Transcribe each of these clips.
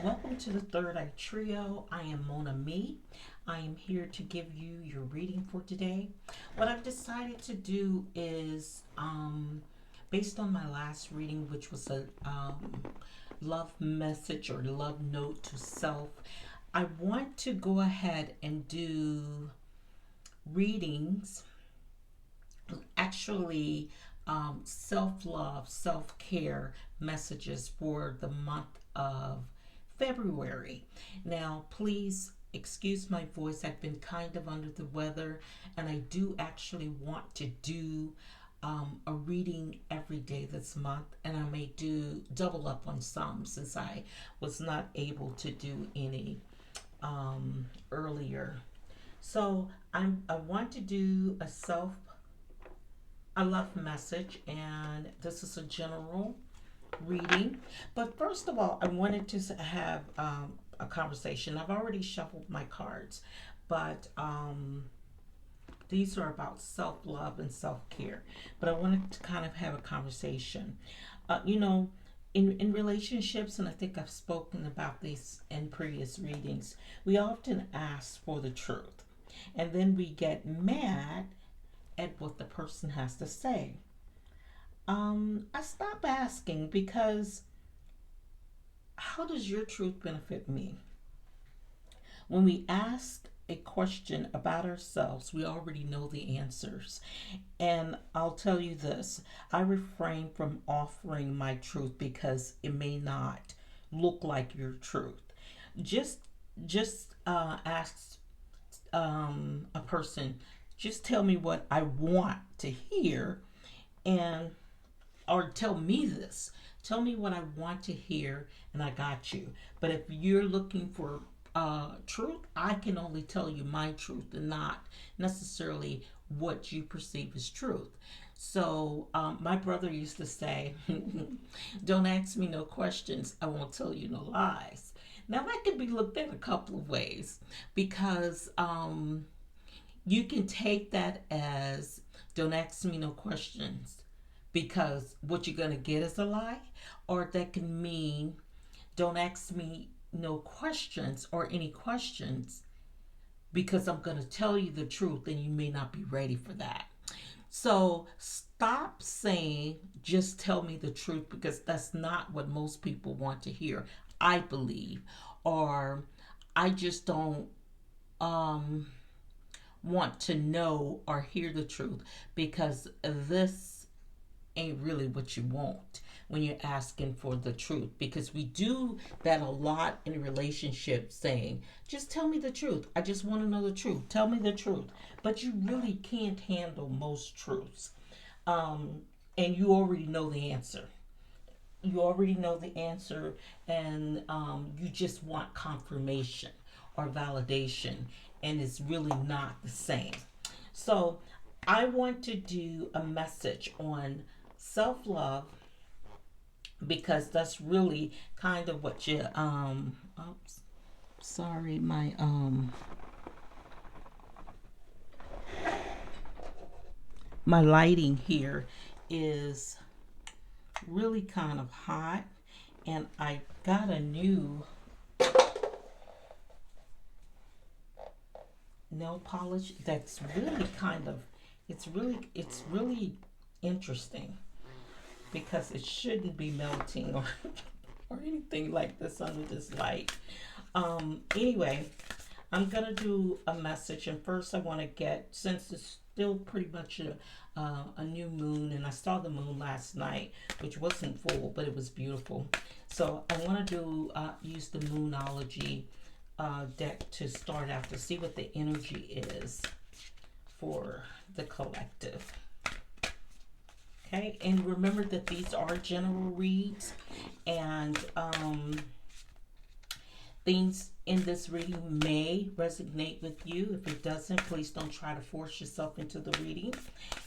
Welcome to the Third Eye Trio. I am Mona Me. I am here to give you your reading for today. What I've decided to do is, based on my last reading, which was a love message or love note to self, I want to go ahead and do readings, actually, self love, self care messages for the month of February. Now, please excuse my voice. I've been kind of under the weather, and I do actually want to do a reading every day this month, and I may do double up on some since I was not able to do any earlier. So I want to do a love message, and this is a general reading. But first of all, I wanted to have a conversation. I've already shuffled my cards, but these are about self love and self care. But I wanted to kind of have a conversation. You know, in relationships, and I think I've spoken about this in previous readings, we often ask for the truth, and then we get mad at what the person has to say. I stop asking because how does your truth benefit me? When we ask a question about ourselves, we already know the answers. And I'll tell you this, I refrain from offering my truth because it may not look like your truth. Just just ask a person, just tell me what I want to hear, and or tell me this. Tell me what I want to hear, and I got you. But if you're looking for truth, I can only tell you my truth and not necessarily what you perceive as truth. So, my brother used to say, don't ask me no questions, I won't tell you no lies. Now, that could be looked at a couple of ways because you can take that as don't ask me no questions because what you're going to get is a lie, or that can mean don't ask me no questions or any questions because I'm going to tell you the truth and you may not be ready for that. So stop saying just tell me the truth because that's not what most people want to hear, I believe. Or I just don't um, want to know or hear the truth because this ain't really what you want when you're asking for the truth, because we do that a lot in relationships, saying just tell me the truth, I just want to know the truth, tell me the truth. But you really can't handle most truths, um, and you already know the answer. You already know the answer, and you just want confirmation or validation, and it's really not the same. So I want to do a message on self love because that's really kind of what you oops, sorry, my lighting here is really kind of hot, and I got a new nail polish that's really kind of, it's really interesting because it shouldn't be melting or or anything like this under this light. Anyway, I'm gonna do a message, and first I want to get, since it's still pretty much a new moon, and I saw the moon last night, which wasn't full, but it was beautiful. So I want to do use the Moonology deck to start out to see what the energy is for the collective. Okay, and remember that these are general reads, and things in this reading may resonate with you. If it doesn't, please don't try to force yourself into the reading.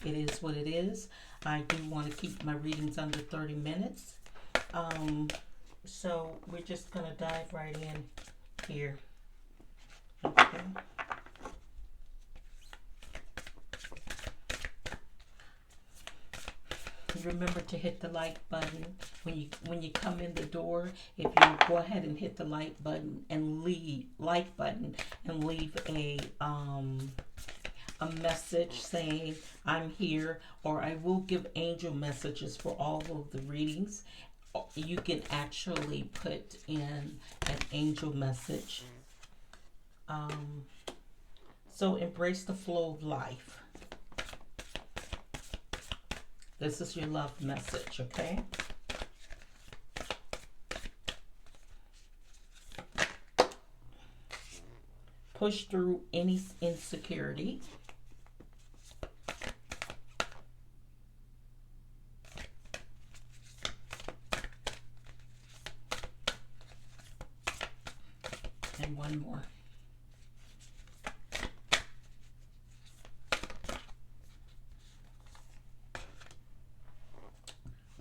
It is what it is. I do want to keep my readings under 30 minutes. Um, so we're just going to dive right in here. Okay. remember to hit the like button when you come in the door. If you go ahead and hit the like button and leave a message saying I'm here, or I will give angel messages for all of the readings. You can actually put in an angel message. Um, so embrace the flow of life. This is your love message, okay? Push through any insecurity. And one more.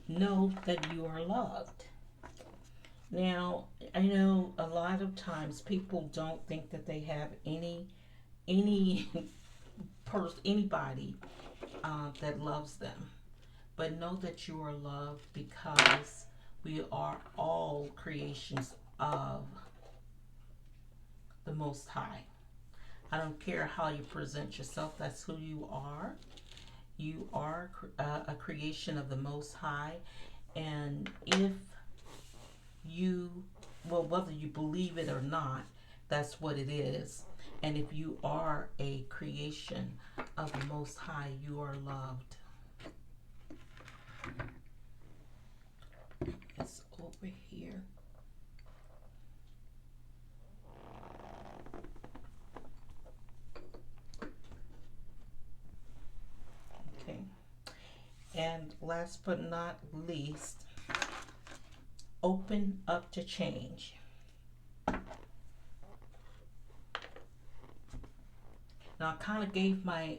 Know that you are loved. Now, I know a lot of times people don't think that they have any anybody that loves them, but know that you are loved because we are all creations of the Most High. I don't care how you present yourself, that's who you are. You are a creation of the Most High. And if you, well, whether you believe it or not, that's what it is. And if you are a creation of the Most High, you are loved. It's over here. Okay. And last but not least, open up to change. Now I kind of gave my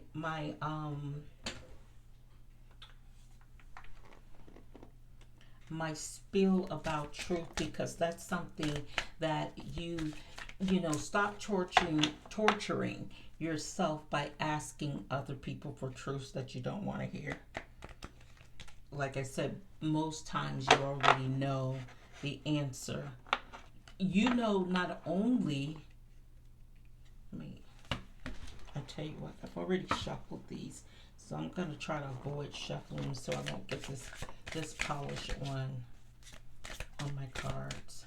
spiel about truth because that's something that you know, stop torturing yourself by asking other people for truths that you don't want to hear. Like I said, most times you already know the answer. You know, not only, I tell you what, I've already shuffled these, so I'm going to try to avoid shuffling so I don't get this polish on my cards.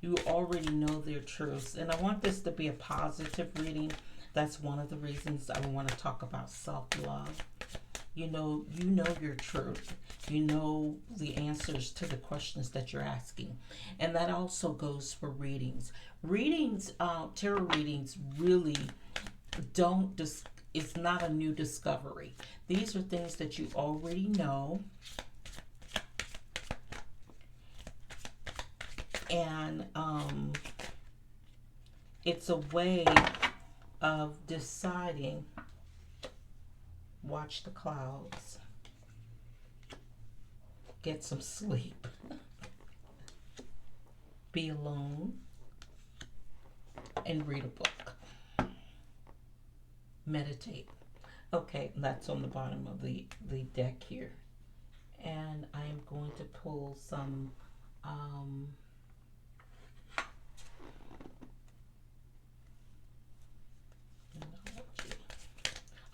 You already know their truths, and I want this to be a positive reading. That's one of the reasons I want to talk about self-love. You know your truth. You know the answers to the questions that you're asking. And that also goes for readings. Tarot readings really it's not a new discovery. These are things that you already know. And it's a way of deciding. Watch the clouds. Get some sleep. Be alone. And read a book. Meditate. Okay, that's on the bottom of the deck here. And I am going to pull some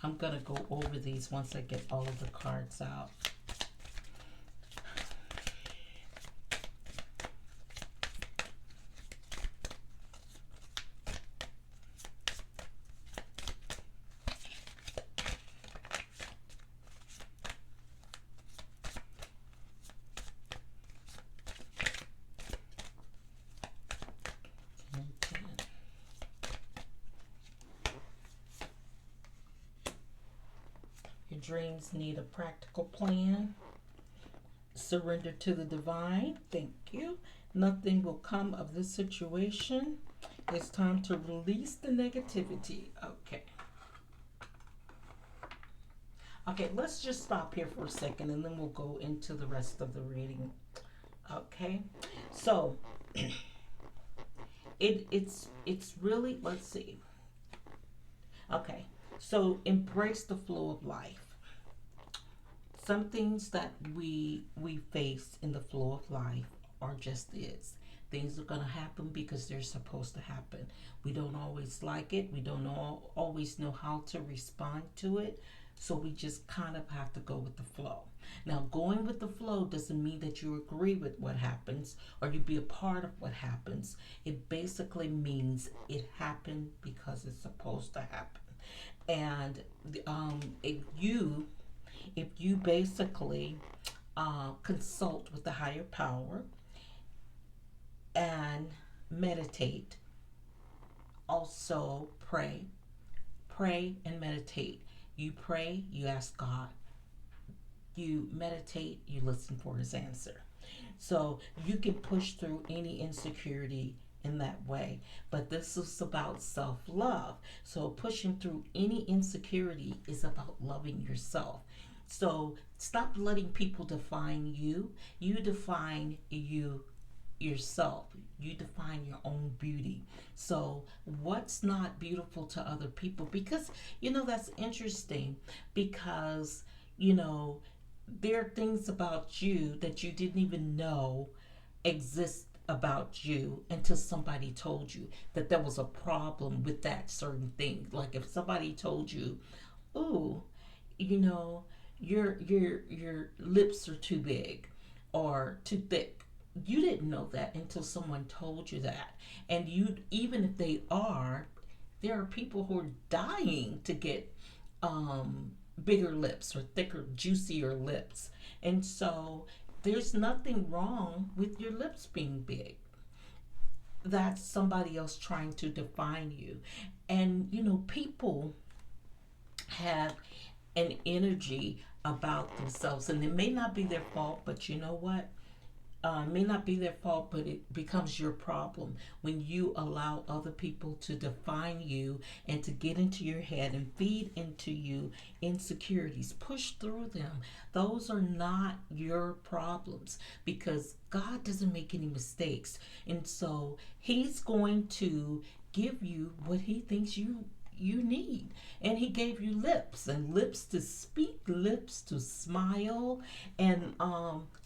I'm going to go over these once I get all of the cards out. Your dreams need a practical plan. Surrender to the divine. Thank you. Nothing will come of this situation. It's time to release the negativity. Okay. Okay, let's just stop here for a second and then we'll go into the rest of the reading. Okay. So it's really, let's see. Okay. So embrace the flow of life. some things that we face in the flow of life are just is. Things are going to happen because they're supposed to happen. We don't always like it. We don't always know how to respond to it. So we just kind of have to go with the flow. Now, going with the flow doesn't mean that you agree with what happens or you be a part of what happens. It basically means it happened because it's supposed to happen. And if you basically consult with the higher power and meditate, also pray and meditate. You pray, you ask God. You meditate, you listen for his answer. So you can push through any insecurity in that way. But this is about self love. So pushing through any insecurity is about loving yourself. So stop letting people define you. You define yourself. You define your own beauty. So what's not beautiful to other people? Because that's interesting because you know there are things about you that you didn't even know exist about you until somebody told you that there was a problem with that certain thing. Like if somebody told you, "Ooh, you know, your lips are too big or too thick." You didn't know that until someone told you that. And you, even if they are, there are people who are dying to get um, bigger lips or thicker, juicier lips. And so there's nothing wrong with your lips being big. That's somebody else trying to define you. And people have an energy about themselves, and it may not be their fault, but you know what? May not be their fault, but it becomes your problem when you allow other people to define you and to get into your head and feed into you insecurities. Push through them. Those are not your problems because God doesn't make any mistakes. And so He's going to give you what He thinks you need. And he gave you lips and lips to speak, lips to smile, and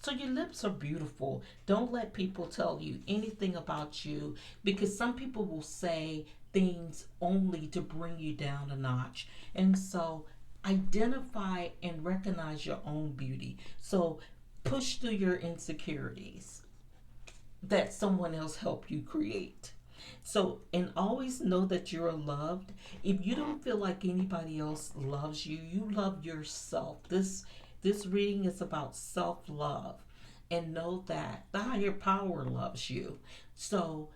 so your lips are beautiful. Don't let people tell you anything about you because some people will say things only to bring you down a notch. And so identify and recognize your own beauty. So push through your insecurities that someone else helped you create. So, and always know that you're loved. If you don't feel like anybody else loves you, you love yourself. This reading is about self-love, and know that the higher power loves you. So,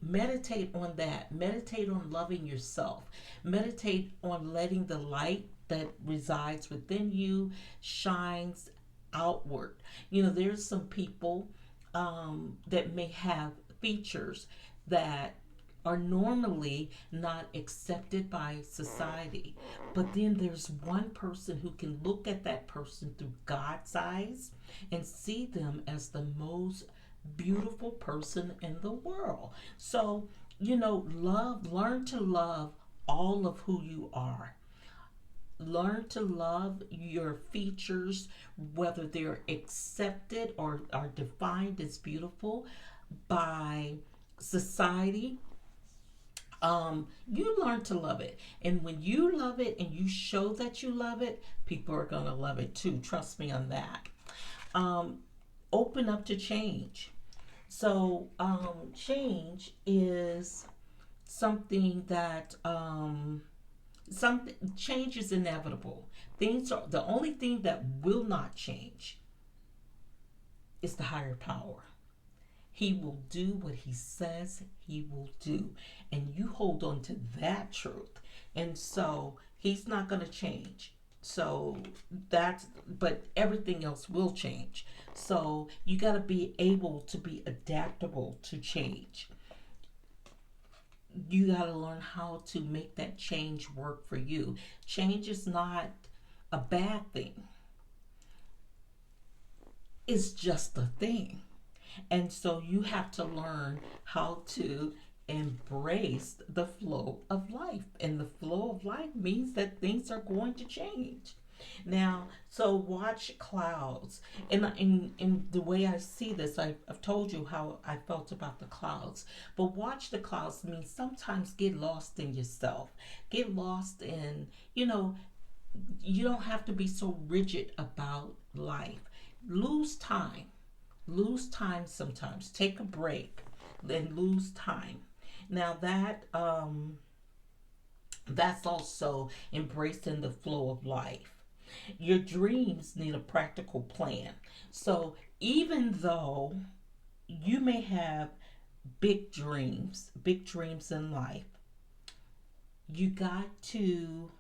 meditate on that. Meditate on loving yourself. Meditate on letting the light that resides within you shines outward. There's some people that may have features that are normally not accepted by society. But then there's one person who can look at that person through God's eyes and see them as the most beautiful person in the world. So, learn to love all of who you are. Learn to love your features, whether they're accepted or are defined as beautiful by society. You learn to love it, and when you love it and you show that you love it, people are gonna love it too. Trust me on that. um, Open up to change. So change is something that something change is inevitable. Things are the only thing that will not change is the higher power. He will do what he says he will do. And you hold on to that truth. And so he's not going to change. So but everything else will change. So you got to be able to be adaptable to change. You got to learn how to make that change work for you. Change is not a bad thing, it's just a thing. And so you have to learn how to embrace the flow of life. And the flow of life means that things are going to change. Now, so watch clouds. And the way I see this, I've told you how I felt about the clouds. But watch the clouds means sometimes get lost in yourself. Get lost in, you don't have to be so rigid about life. Lose time. Lose time sometimes. Take a break. Then lose time. Now that's also embracing the flow of life. Your dreams need a practical plan. So even though you may have big dreams in life, you got to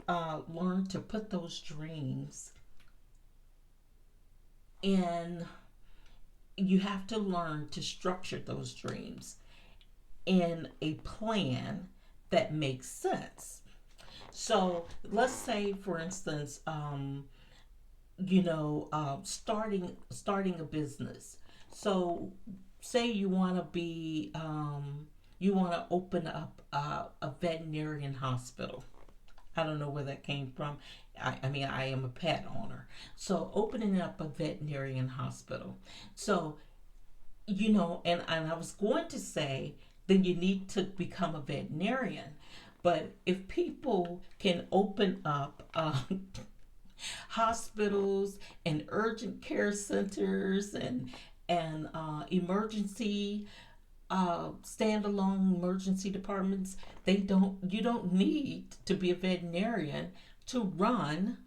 learn to put those dreams in. You have to learn to structure those dreams in a plan that makes sense. So let's say, for instance, starting a business. So say you want to open up a veterinarian hospital. I don't know where that came from. I mean, I am a pet owner. So opening up a veterinarian hospital. So, and I was going to say, then you need to become a veterinarian. But if people can open up hospitals and urgent care centers and emergency standalone emergency departments, you don't need to be a veterinarian to run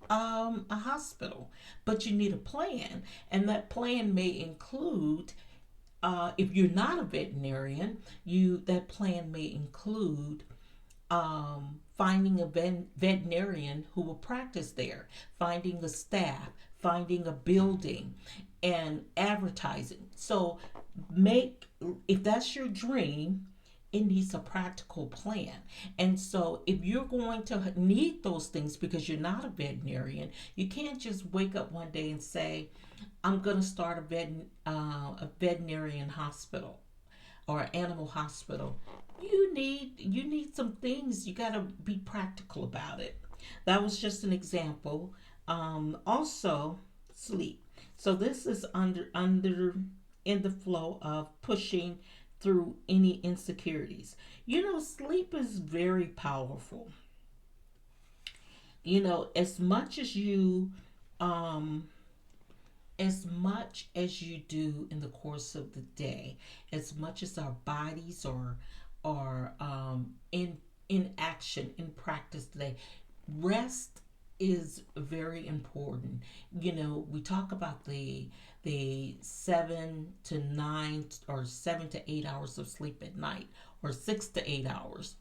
a hospital, but you need a plan, and that plan may include, if you're not a veterinarian, you that plan may include finding a veterinarian who will practice there, finding the staff, finding a building, and advertising. So make if that's your dream, it needs a practical plan. And so if you're going to need those things because you're not a veterinarian, you can't just wake up one day and say, I'm going to start a veterinarian hospital or an animal hospital. You need some things. You got to be practical about it. That was just an example. Also, sleep. So this is under in the flow of pushing through any insecurities. Sleep is very powerful. As much as um you do in the course of the day, as much as our bodies are in action, in practice today, rest is very important. We talk about the 7 to 9 or 7 to 8 hours of sleep at night, or 6 to 8 hours.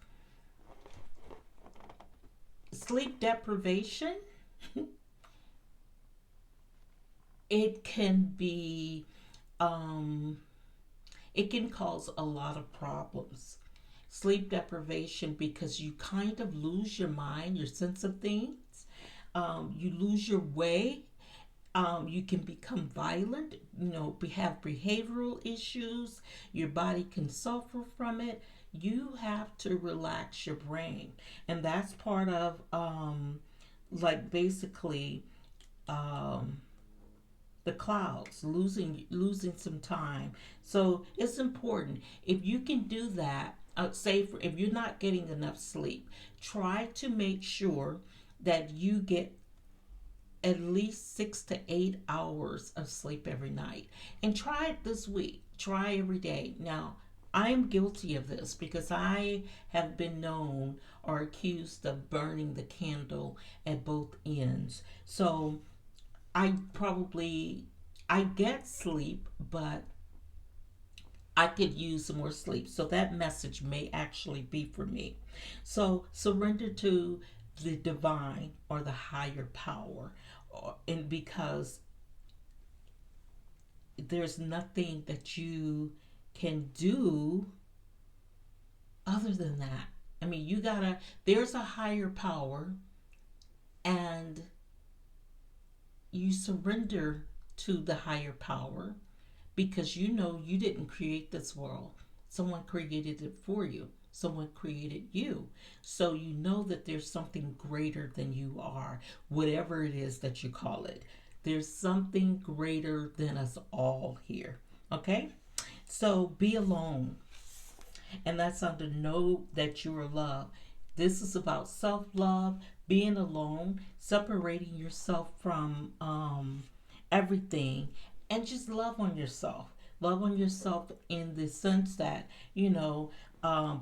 Sleep deprivation, it can be um, it can cause a lot of problems. Sleep deprivation, because you kind of lose your mind, your sense of things. You lose your way. You can become violent, have behavioral issues. Your body can suffer from it. You have to relax your brain. And that's part of, like, basically, um, the clouds, losing some time. So it's important. If you can do that, if you're not getting enough sleep, try to make sure that you get at least 6 to 8 hours of sleep every night. And try it this week. Try every day. Now, I'm guilty of this because I have been known or accused of burning the candle at both ends. So I get sleep, but I could use some more sleep. So that message may actually be for me. So surrender to the divine or the higher power, and because there's nothing that you can do other than that. I mean, there's a higher power, and you surrender to the higher power, because you didn't create this world. Someone created it for you. someone created you. So you know that there's something greater than you are, whatever it is that you call it. There's something greater than us all here. Okay? So be alone. And that's under know that you are loved. This is about self love, being alone, separating yourself from everything, and just love on yourself. Love on yourself in the sense that,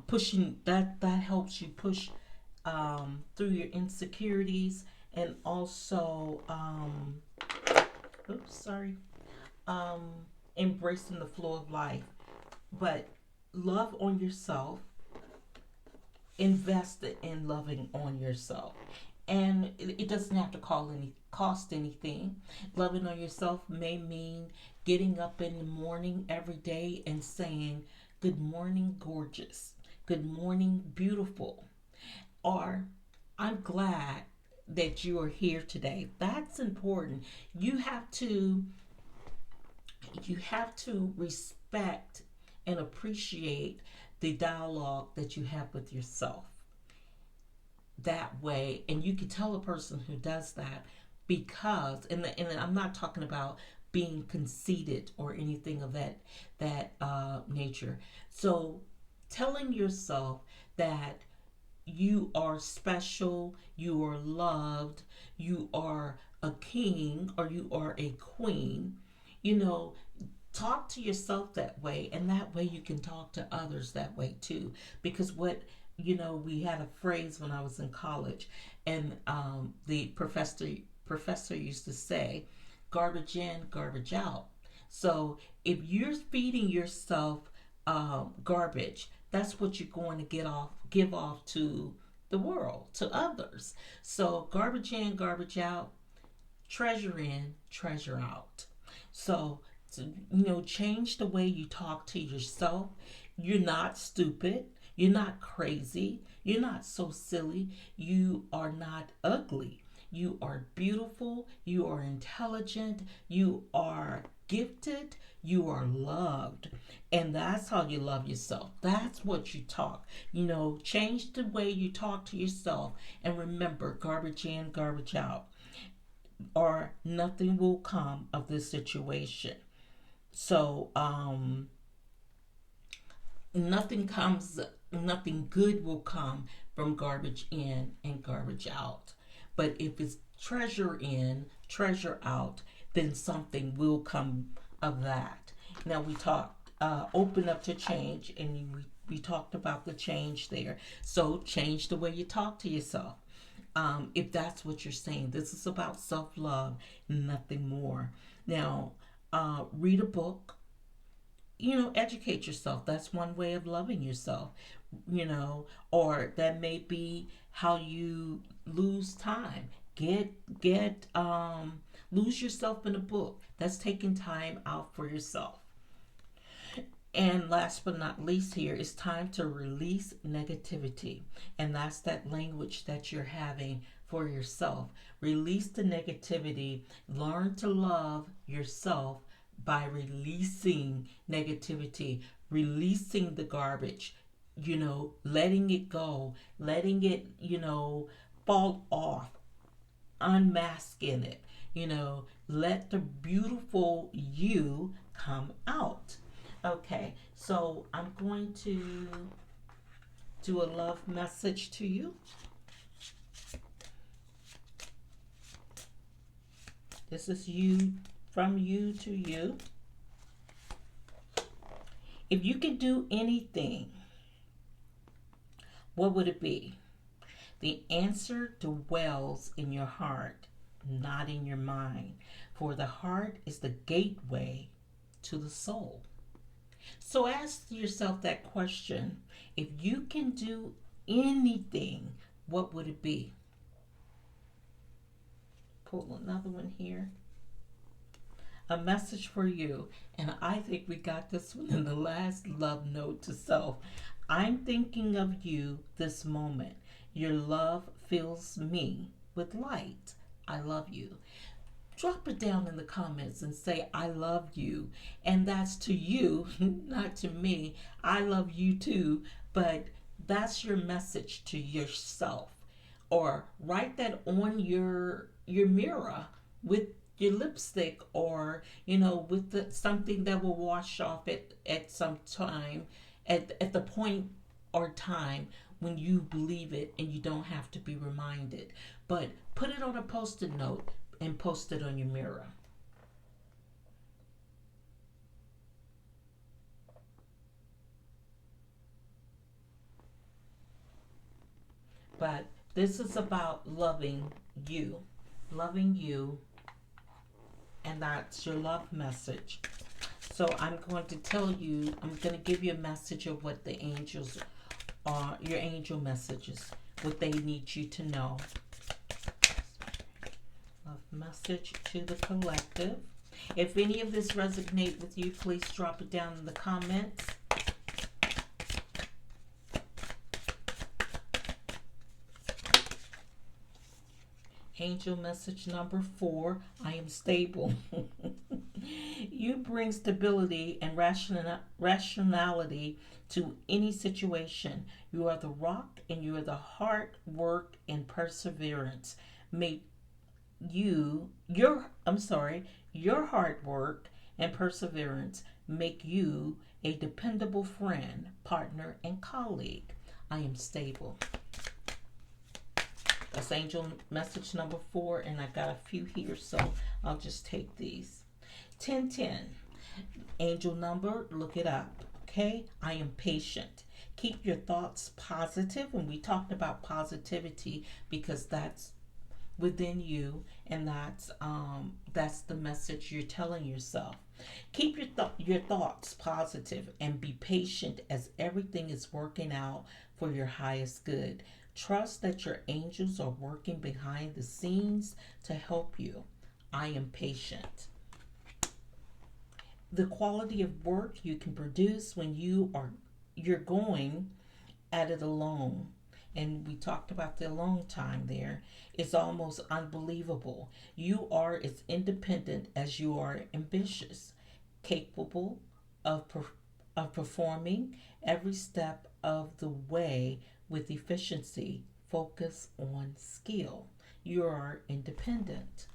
pushing that helps you push through your insecurities, and also, oops, sorry, um, embracing the flow of life. But love on yourself, invest in loving on yourself. And it doesn't have to cost anything. Loving on yourself may mean getting up in the morning every day and saying, "Good morning, gorgeous. Good morning, beautiful." Or, "I'm glad that you are here today." That's important. You have to respect and appreciate the dialogue that you have with yourself that way. And you can tell a person who does that, because and I'm not talking about being conceited or anything of that nature. So telling yourself that you are special, you are loved, you are a king or you are a queen, you know, talk to yourself that way, and that way you can talk to others that way too. Because we had a phrase when I was in college, and the professor used to say, "Garbage in, garbage out." So if you're feeding yourself garbage, that's what you're going to give off to the world, to others. So garbage in, garbage out, treasure in, treasure out. So, change the way you talk to yourself. You're not stupid. You're not crazy. You're not so silly. You are not ugly. You are beautiful. You are intelligent. You are gifted. You are loved. And that's how you love yourself. That's what you talk. Change the way you talk to yourself. And remember, garbage in, garbage out, or nothing will come of this situation. So, nothing good will come from garbage in and garbage out. But if it's treasure in, treasure out, then something will come of that. Now we talked, open up to change, and we talked about the change there. So change the way you talk to yourself. If that's what you're saying, this is about self love, nothing more. Now, read a book, educate yourself. That's one way of loving yourself, or that may be how you lose time. Lose yourself in a book. That's taking time out for yourself. And last but not least, here is time to release negativity. And that's that language that you're having for yourself. Release the negativity. Learn to love yourself by releasing negativity, releasing the garbage, letting it go, letting it, fall off, unmasking it, let the beautiful you come out. Okay, so I'm going to do a love message to you. This is you, from you to you. If you could do anything, what would it be? The answer dwells in your heart, not in your mind. For the heart is the gateway to the soul. So ask yourself that question. If you can do anything, what would it be? Pull another one here. A message for you. And I think we got this one in the last love note to self. I'm thinking of you this moment. Your love fills me with light. I love you. Drop it down in the comments and say, "I love you." And that's to you, not to me. I love you too. But That's your message to yourself. Or write that on your mirror with your lipstick, or with something that will wash off at some time, at the point or time when you believe it and you don't have to be reminded. But put it on a post-it note and post it on your mirror. But this is about you, loving you, and that's your love message. So I'm going to tell you, I'm going to give you a message of what the angels are, your angel messages, what they need you to know. Love message to the collective. If any of this resonate with you, please drop it down in the comments. Angel message number 4, I am stable. You bring stability and rationality to any situation. You are the rock, and you are the hard work and perseverance. May your hard work and perseverance make you a dependable friend, partner, and colleague. I am stable. That's angel message number 4, and I got a few here, so I'll just take these. 1010. Angel number, look it up. Okay? I am patient. Keep your thoughts positive, and we talked about positivity because that's within you, and that's the message you're telling yourself. Keep your thoughts positive and be patient as everything is working out for your highest good. Trust that your angels are working behind the scenes to help you. I am patient. The quality of work you can produce when you're going at it alone, and we talked about the alone time there, is almost unbelievable. You are as independent as you are ambitious, capable of performing every step of the way with efficiency. Focus on skill. You are independent.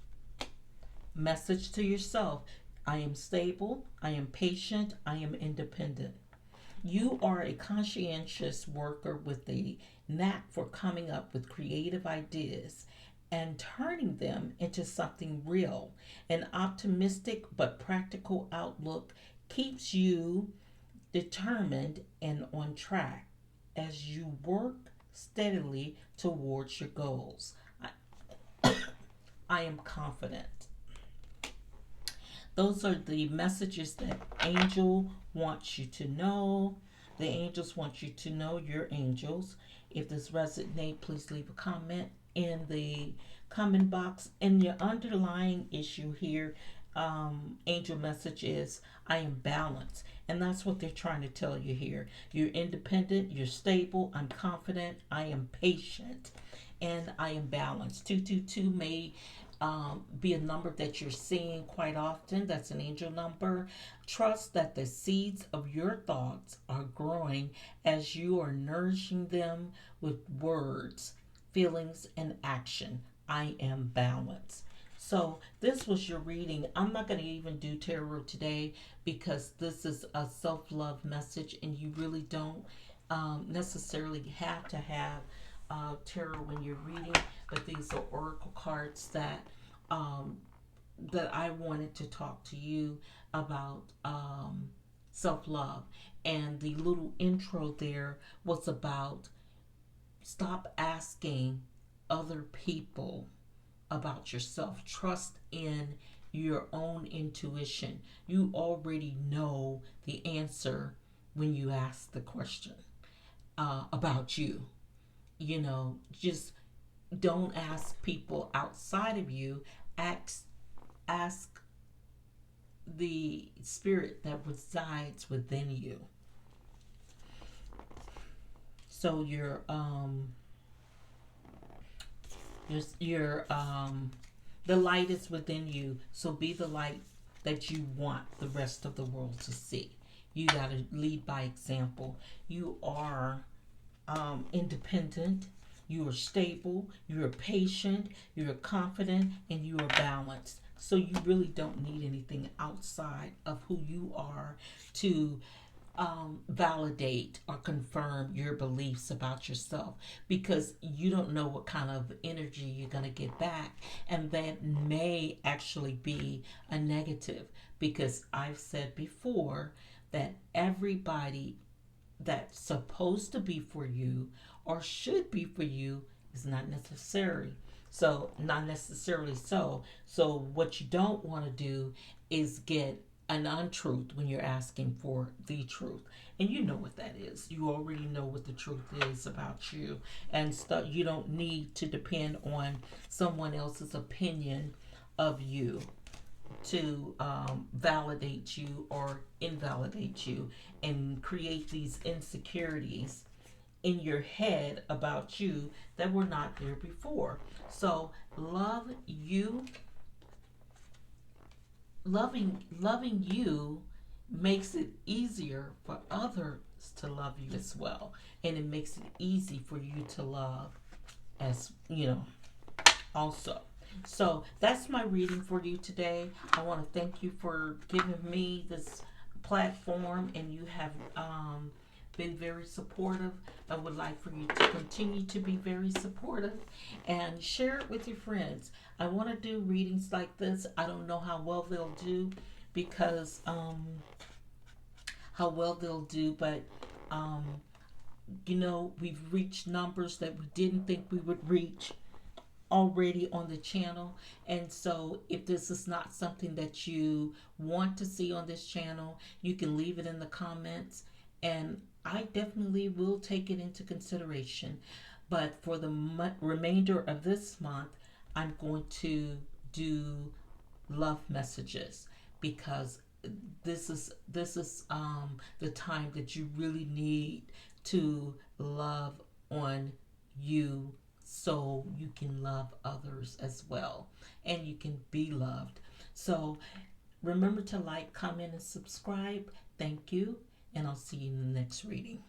Message to yourself: I am stable, I am patient, I am independent. You are a conscientious worker with a knack for coming up with creative ideas and turning them into something real. An optimistic but practical outlook keeps you determined and on track as you work steadily towards your goals. I am confident. Those are the messages that Angel wants you to know. The angels want you to know your angels. If this resonates, please leave a comment in the comment box. And your underlying issue here, angel message is I am balanced. And that's what they're trying to tell you here. You're independent, you're stable, I'm confident, I am patient, and I am balanced. 222 may be a number that you're seeing quite often. That's an angel number. Trust that the seeds of your thoughts are growing as you are nourishing them with words, feelings, and action. I am balanced. So, this was your reading. I'm not going to even do tarot today because this is a self love message, and you really don't necessarily have to have tarot when you're reading, but these are oracle cards um, that I wanted to talk to you about self love. And the little intro there was about stop asking other people about yourself. Trust in your own intuition. You already know the answer when you ask the question about you. Just don't ask people outside of you. Ask the spirit that resides within you. So the light is within you. So be the light that you want the rest of the world to see. You got to lead by example. You are independent, you are stable, you are patient, you are confident, and you are balanced. So you really don't need anything outside of who you are to validate or confirm your beliefs about yourself, because you don't know what kind of energy you're going to get back, and that may actually be a negative, because I've said before that everybody that's supposed to be for you or should be for you is not necessary. So, not necessarily so. So, what you don't want to do is get an untruth when you're asking for the truth. And you know what that is. You already know what the truth is about you. And stuff, you don't need to depend on someone else's opinion of you to validate you or invalidate you and create these insecurities in your head about you that were not there before. So loving you makes it easier for others to love you as well, and it makes it easy for you to love as also. So that's my reading for you today. I want to thank you for giving me this platform, and you have been very supportive. I would like for you to continue to be very supportive and share it with your friends. I want to do readings like this. I don't know how well they'll do, because but um, we've reached numbers that we didn't think we would reach already on the channel. And so if this is not something that you want to see on this channel, you can leave it in the comments, and I definitely will take it into consideration. But for the remainder of this month, I'm going to do love messages, because this is the time that you really need to love on you, so you can love others as well, and you can be loved. So remember to like, comment, and subscribe. Thank you, and I'll see you in the next reading.